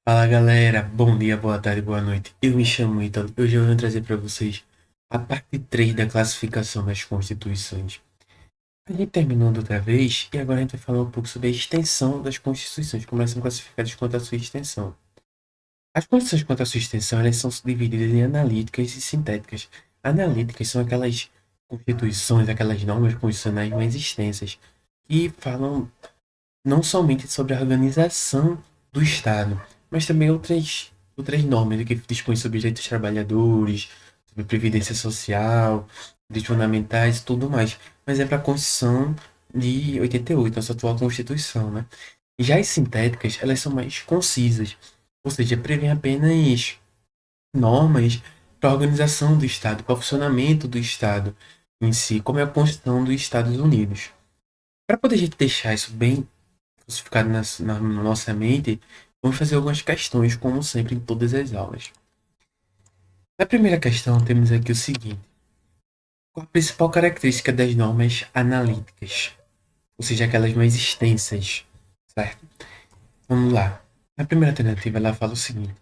Fala galera, bom dia, boa tarde, boa noite. Eu me chamo Ítalo. Hoje eu vou trazer para vocês a parte 3 da classificação das constituições. A gente terminou da outra vez e agora a gente vai falar um pouco sobre a extensão das constituições, como elas são classificadas quanto à sua extensão. As constituições quanto à sua extensão, elas são divididas em analíticas e sintéticas. Analíticas são aquelas constituições, aquelas normas constitucionais mais extensas, que falam não somente sobre a organização do Estado, mas também outras normas que dispõem sobre direitos dos trabalhadores, sobre previdência social, direitos fundamentais e tudo mais. Mas é para a Constituição de 88, nossa atual Constituição, né? Já as sintéticas, elas são mais concisas, ou seja, prevêem apenas normas para a organização do Estado, para o funcionamento do Estado em si, como é a Constituição dos Estados Unidos. Para poder a gente deixar isso bem crucificado na nossa mente, vamos fazer algumas questões, como sempre em todas as aulas. Na primeira questão, temos aqui o seguinte: qual a principal característica das normas analíticas? Ou seja, aquelas mais extensas, certo? Vamos lá. Na primeira alternativa, ela fala o seguinte: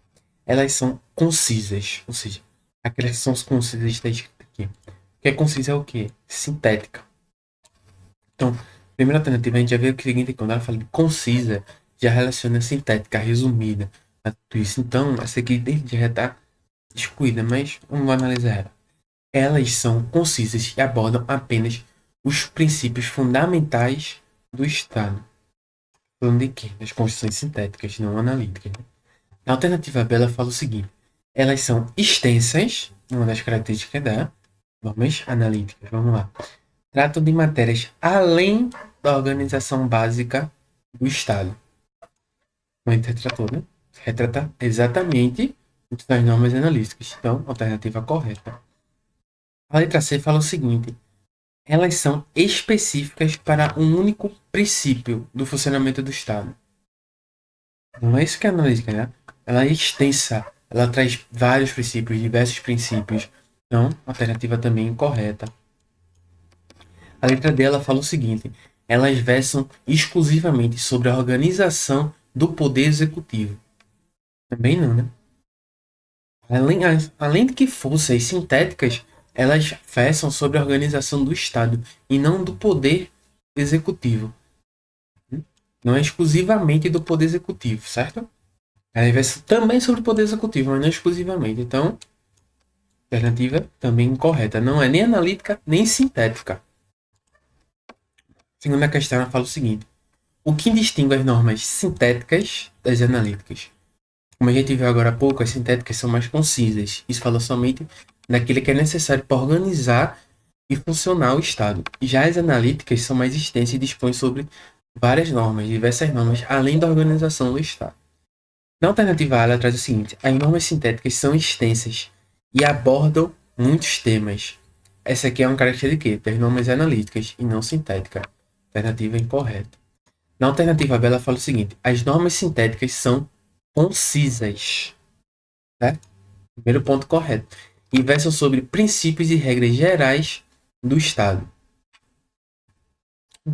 elas são concisas, ou seja, aquelas que são concisas está escrito aqui. O que é concisa é o quê? Sintética. Então, primeira alternativa, a gente já vê o seguinte: quando ela fala de concisa, já relaciona sintética, resumida, a tudo isso. Então, essa aqui desde já está excluída, mas vamos analisar ela. Elas são concisas e abordam apenas os princípios fundamentais do Estado. Falando de quê? Das constituições sintéticas, não analíticas. Né? A alternativa B, ela fala o seguinte: elas são extensas, uma das características da normas analíticas. Vamos lá. Tratam de matérias além da organização básica do Estado. Uma retratou, né? Retrata exatamente as normas analíticas. Então, alternativa correta. A letra C fala o seguinte: elas são específicas para um único princípio do funcionamento do Estado. Não é isso que é analítica, né? Ela é extensa. Ela traz vários princípios, diversos princípios. Então, alternativa também incorreta. A letra dela fala o seguinte: elas versam exclusivamente sobre a organização do poder executivo. Também não, né? Além de que fossem sintéticas, elas versam sobre a organização do Estado e não do poder executivo. Não é exclusivamente do poder executivo, certo? Elas versam também sobre o poder executivo, mas não exclusivamente. Então, alternativa também incorreta. Não é nem analítica nem sintética. Segunda questão, ela fala o seguinte: o que distingue as normas sintéticas das analíticas? Como a gente viu agora há pouco, as sintéticas são mais concisas. Isso fala somente daquilo que é necessário para organizar e funcionar o Estado. Já as analíticas são mais extensas e dispõem sobre várias normas, diversas normas, além da organização do Estado. Na alternativa A, ela traz o seguinte: as normas sintéticas são extensas e abordam muitos temas. Essa aqui é uma característica de quê? Das normas analíticas e não sintética. Alternativa incorreta. Na alternativa B, ela fala o seguinte: as normas sintéticas são concisas. Né? Primeiro ponto correto. E versam sobre princípios e regras gerais do Estado.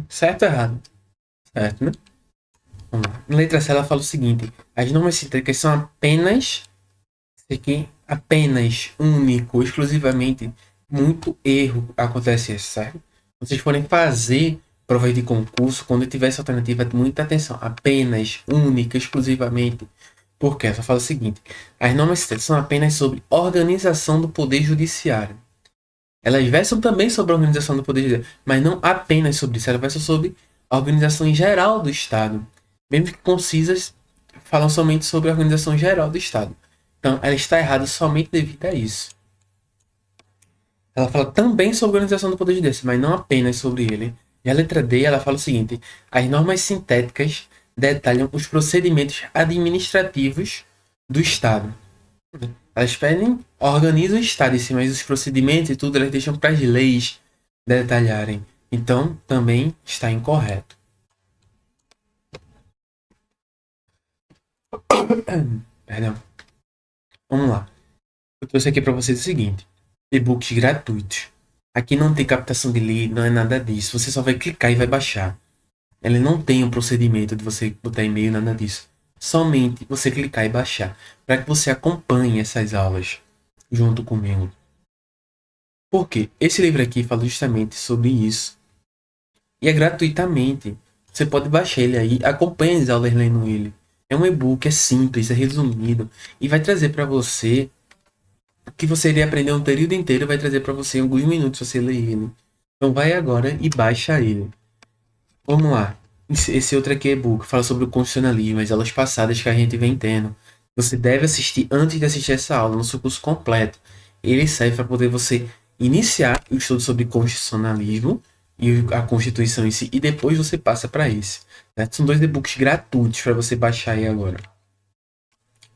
Certo ou errado? Certo, né? Vamos lá. Na letra C, ela fala o seguinte: as normas sintéticas são apenas, isso aqui, apenas, único, exclusivamente, muito erro acontece isso, certo? Vocês forem fazer provas de concurso, quando tiver essa alternativa, muita atenção. Apenas, única, exclusivamente. Porque ela fala o seguinte: as normas sintéticas são apenas sobre organização do poder judiciário. Elas versam também sobre a organização do poder judiciário, mas não apenas sobre isso. Elas versam sobre a organização em geral do Estado. Mesmo que concisas, falam somente sobre a organização geral do Estado. Então, ela está errada somente devido a isso. Ela fala também sobre a organização do poder judiciário, mas não apenas sobre ele. E a letra D, ela fala o seguinte: as normas sintéticas detalham os procedimentos administrativos do Estado. Elas pedem, organizam o Estado em si, mas os procedimentos e tudo elas deixam para as leis detalharem. Então, também está incorreto. Perdão. Vamos lá. Eu trouxe aqui para vocês o seguinte: e-books gratuitos. Aqui não tem captação de lead, não é nada disso. Você só vai clicar e vai baixar. Ele não tem um procedimento de você botar e-mail, nada disso. somente você clicar e baixar, para que você acompanhe essas aulas junto comigo. Por quê? Esse livro aqui fala justamente sobre isso. E é gratuitamente. Você pode baixar ele aí, acompanhe as aulas lendo ele. É um e-book, é simples, é resumido e vai trazer para você o que você iria aprender um período inteiro, vai trazer para você em alguns minutos você ler ele. Então vai agora e baixa ele. Vamos lá. Esse outro aqui é e-book, fala sobre o constitucionalismo, as aulas passadas que a gente vem tendo. Você deve assistir antes de assistir essa aula, no seu curso completo. Ele serve para poder você iniciar o estudo sobre constitucionalismo e a Constituição em si, e depois você passa para esse. Né? São dois e-books gratuitos para você baixar aí agora.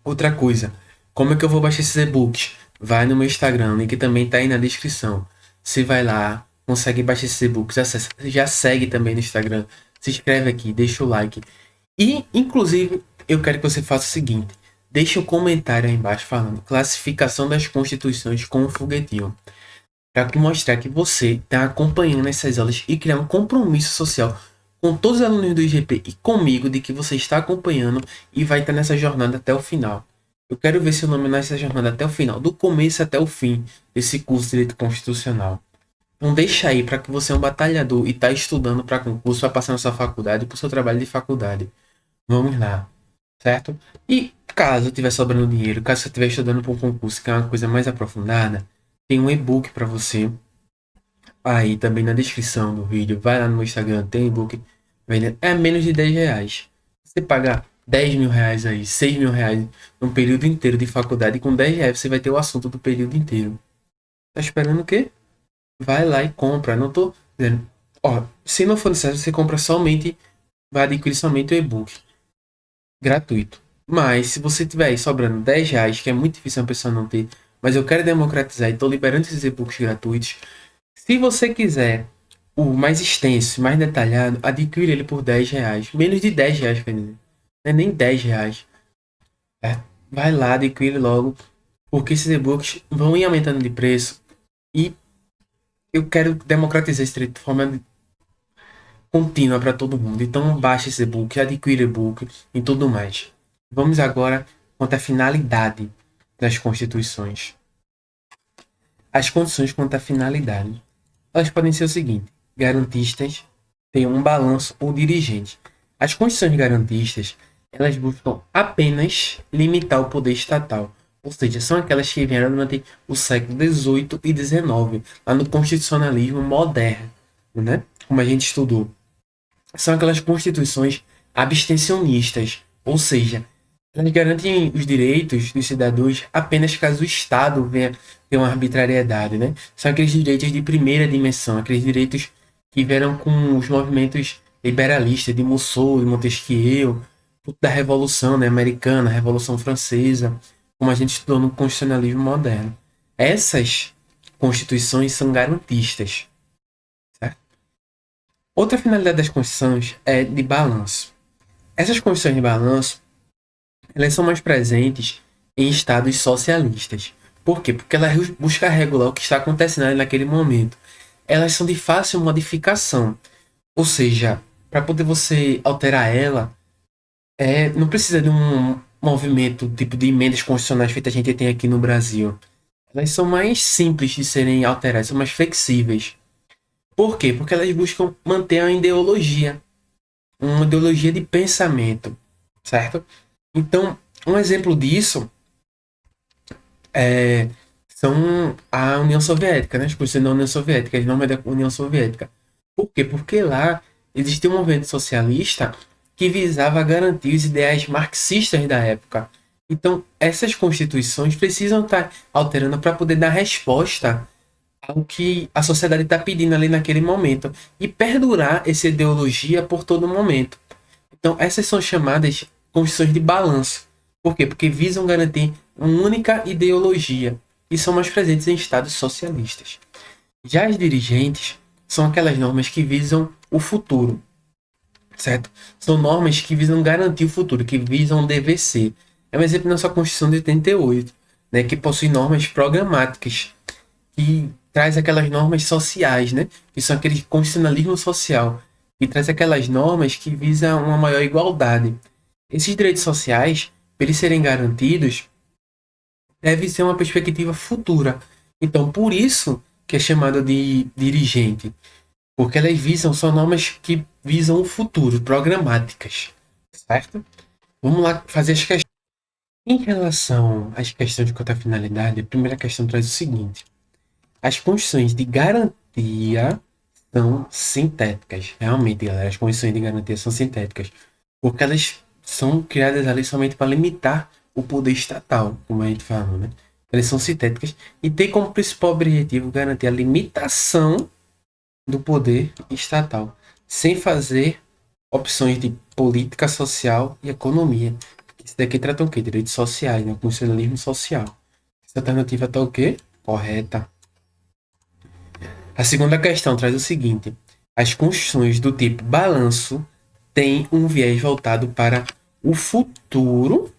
Outra coisa, como é que eu vou baixar esses e-books? Vai no meu Instagram, o link também tá aí na descrição. Você vai lá, consegue baixar esses e-books, acessa, já segue também no Instagram, se inscreve aqui, deixa o like. E, inclusive, eu quero que você faça o seguinte, deixa um comentário aí embaixo falando classificação das constituições com o foguetinho. Para mostrar que você está acompanhando essas aulas e criar um compromisso social com todos os alunos do IGP e comigo de que você está acompanhando e vai estar nessa jornada até o final. Eu quero ver seu nome nessa jornada até o final, do começo até o fim desse curso de Direito Constitucional. Então deixa aí para que você é um batalhador e está estudando para concurso, vai passar na sua faculdade, para o seu trabalho de faculdade. Vamos lá, certo? E caso estiver sobrando dinheiro, caso você estiver estudando para um concurso que é uma coisa mais aprofundada, tem um e-book para você aí também na descrição do vídeo. Vai lá no meu Instagram, tem e-book vendendo. É menos de R$ 10. Você pagar R$ 10.000 aí, R$ 6.000 num período inteiro de faculdade, e com R$ 10 você vai ter o assunto do período inteiro. Tá esperando o quê? Vai lá e compra. Não tô dizendo. Ó, se não for necessário, você compra somente. Vai adquirir somente o e-book. Gratuito. Mas se você tiver aí sobrando R$ 10, que é muito difícil uma pessoa não ter, mas eu quero democratizar e tô liberando esses e-books gratuitos. Se você quiser o mais extenso, mais detalhado, adquire ele por R$ 10. Menos de R$ 10, quer dizer. Não é nem R$ 10. É. Vai lá, adquire logo. Porque esses e-books vão ir aumentando de preço. E eu quero democratizar esse direito de forma contínua para todo mundo. Então baixe esse e-book, adquire e-book e tudo mais. Vamos agora quanto à finalidade das constituições. As condições quanto à finalidade. Elas podem ser o seguinte: garantistas têm um balanço ou dirigente. As condições garantistas, elas buscam apenas limitar o poder estatal. Ou seja, são aquelas que vieram durante o século XVIII e XIX, lá no constitucionalismo moderno, né? Como a gente estudou. São aquelas constituições abstencionistas, ou seja, elas garantem os direitos dos cidadãos apenas caso o Estado venha ter uma arbitrariedade, né? São aqueles direitos de primeira dimensão, aqueles direitos que vieram com os movimentos liberalistas de Rousseau e Montesquieu, da Revolução, né, americana, Revolução Francesa, como a gente estudou no constitucionalismo moderno. Essas constituições são garantistas. Certo? Outra finalidade das constituições é de balanço. Essas constituições de balanço, elas são mais presentes em estados socialistas. Por quê? Porque elas buscam regular o que está acontecendo ali naquele momento. Elas são de fácil modificação. Ou seja, para poder você alterar ela, não precisa de um movimento tipo de emendas constitucionais feito a gente tem aqui no Brasil. Elas são mais simples de serem alteradas, são mais flexíveis. Por quê? Porque elas buscam manter a ideologia, uma ideologia de pensamento, certo? Então, um exemplo disso são a União Soviética, né? As constituições da União Soviética, as normas da União Soviética. Por quê? Porque lá existia um movimento socialista que visava garantir os ideais marxistas da época. Então, essas constituições precisam estar alterando para poder dar resposta ao que a sociedade está pedindo ali naquele momento e perdurar essa ideologia por todo momento. Então, essas são chamadas constituições de balanço. Por quê? Porque visam garantir uma única ideologia e são mais presentes em estados socialistas. Já as dirigentes são aquelas normas que visam o futuro, certo? São normas que visam garantir o futuro, que visam o dever ser. É um exemplo na sua Constituição de 88, né, que possui normas programáticas, que traz aquelas normas sociais, né, que são aquele constitucionalismo social, que traz aquelas normas que visam uma maior igualdade. Esses direitos sociais, para eles serem garantidos, deve ser uma perspectiva futura. Então, por isso que é chamada de dirigente, porque elas visam, são normas que visam o futuro, programáticas, certo? Vamos lá fazer as questões. Em relação às questões quanto à finalidade, a primeira questão traz o seguinte: as condições de garantia são sintéticas. Realmente, galera, as condições de garantia são sintéticas, porque elas são criadas ali somente para limitar o poder estatal, como a gente falou, né? Elas são sintéticas e têm como principal objetivo garantir a limitação do poder estatal, sem fazer opções de política social e economia. Isso daqui trata o quê? Direitos sociais, né? O constitucionalismo social. Essa alternativa está o quê? Correta. A segunda questão traz o seguinte: as constituições do tipo balanço têm um viés voltado para o futuro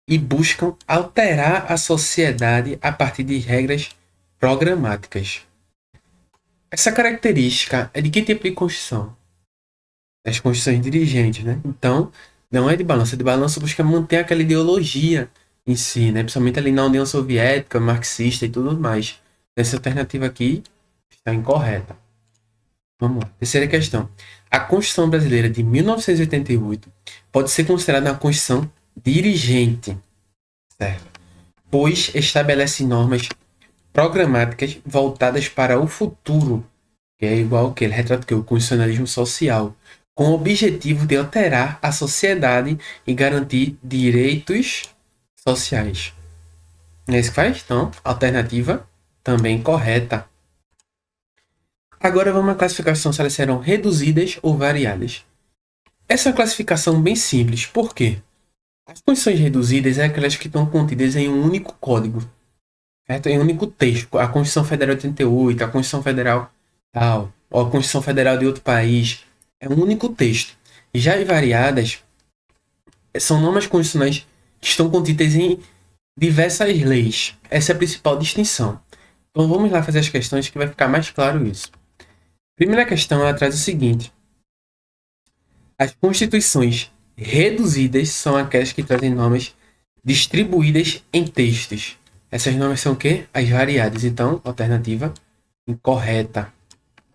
e buscam alterar a sociedade a partir de regras programáticas. Essa característica é de que tipo de constituição? Das constituições dirigentes, né? Então, não é de balanço. De balanço busca manter aquela ideologia em si, né? Principalmente ali na União Soviética, marxista e tudo mais. Essa alternativa aqui está incorreta. Vamos lá. Terceira questão. A Constituição Brasileira de 1988 pode ser considerada uma Constituição dirigente, certo? Pois estabelece normas programáticas voltadas para o futuro, que é igual ao que ele retrata o constitucionalismo social, com o objetivo de alterar a sociedade e garantir direitos sociais. Não é isso que faz? Então, alternativa também correta. Agora vamos à classificação se elas serão reduzidas ou variadas. Essa é uma classificação bem simples. Por quê? As condições reduzidas são aquelas que estão contidas em um único código, certo? Em um único texto. A Constituição Federal de 88, a Constituição Federal tal, ou a Constituição Federal de outro país. É um único texto. Já as variadas são normas constitucionais que estão contidas em diversas leis. Essa é a principal distinção. Então vamos lá fazer as questões que vai ficar mais claro isso. Primeira questão, ela traz o seguinte: as constituições reduzidas são aquelas que trazem normas distribuídas em textos. Essas normas são o quê? As variadas. Então, alternativa incorreta,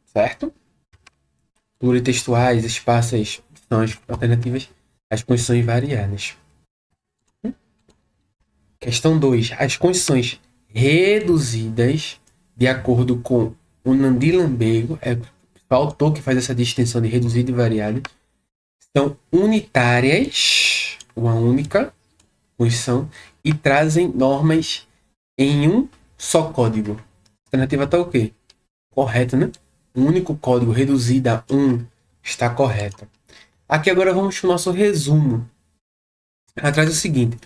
certo? Pluritextuais, esparsas são as alternativas às constituições variadas. Questão 2. As constituições reduzidas, de acordo com o Nandi Lambeiro, é o autor que faz essa distinção de reduzida e variada, são unitárias, uma única constituição, e trazem normas em um só código. A alternativa está o quê? Correto, né? Um único código reduzido a 1 está correta. Aqui agora vamos para o nosso resumo. Ela traz o seguinte: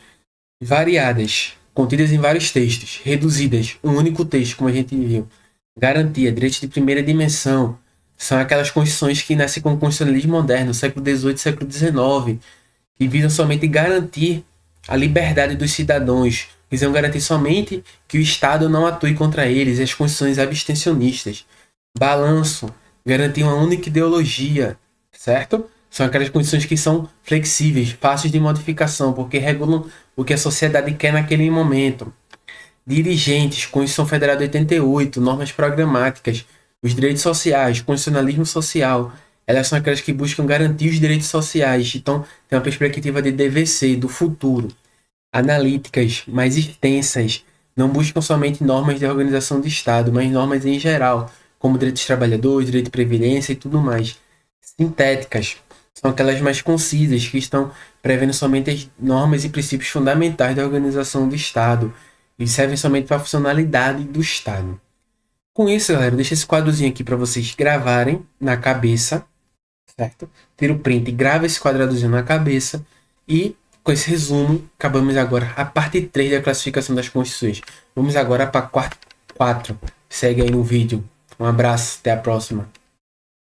variadas, contidas em vários textos, reduzidas, um único texto, como a gente viu. Garantia, direitos de primeira dimensão, são aquelas constituições que nascem com o constitucionalismo moderno, século XVIII e século XIX, que visam somente garantir a liberdade dos cidadãos, visam garantir somente que o Estado não atue contra eles, e as constituições abstencionistas. Balanço, garantir uma única ideologia, certo? São aquelas condições que são flexíveis, fáceis de modificação, porque regulam o que a sociedade quer naquele momento. Dirigentes, Constituição Federal de 88, normas programáticas, os direitos sociais, constitucionalismo social, elas são aquelas que buscam garantir os direitos sociais, então tem uma perspectiva de DVC, do futuro. Analíticas, mais extensas, não buscam somente normas de organização do Estado, mas normas em geral, como direitos dos trabalhadores, direito de previdência e tudo mais. Sintéticas, são aquelas mais concisas, que estão prevendo somente as normas e princípios fundamentais da organização do Estado, e servem somente para a funcionalidade do Estado. Com isso, galera, eu deixo esse quadrozinho aqui para vocês gravarem na cabeça, certo? Tira o print e grava esse quadradozinho na cabeça. E com esse resumo, acabamos agora a parte 3 da classificação das constituições. Vamos agora para a parte 4. Segue aí no vídeo. Um abraço, até a próxima.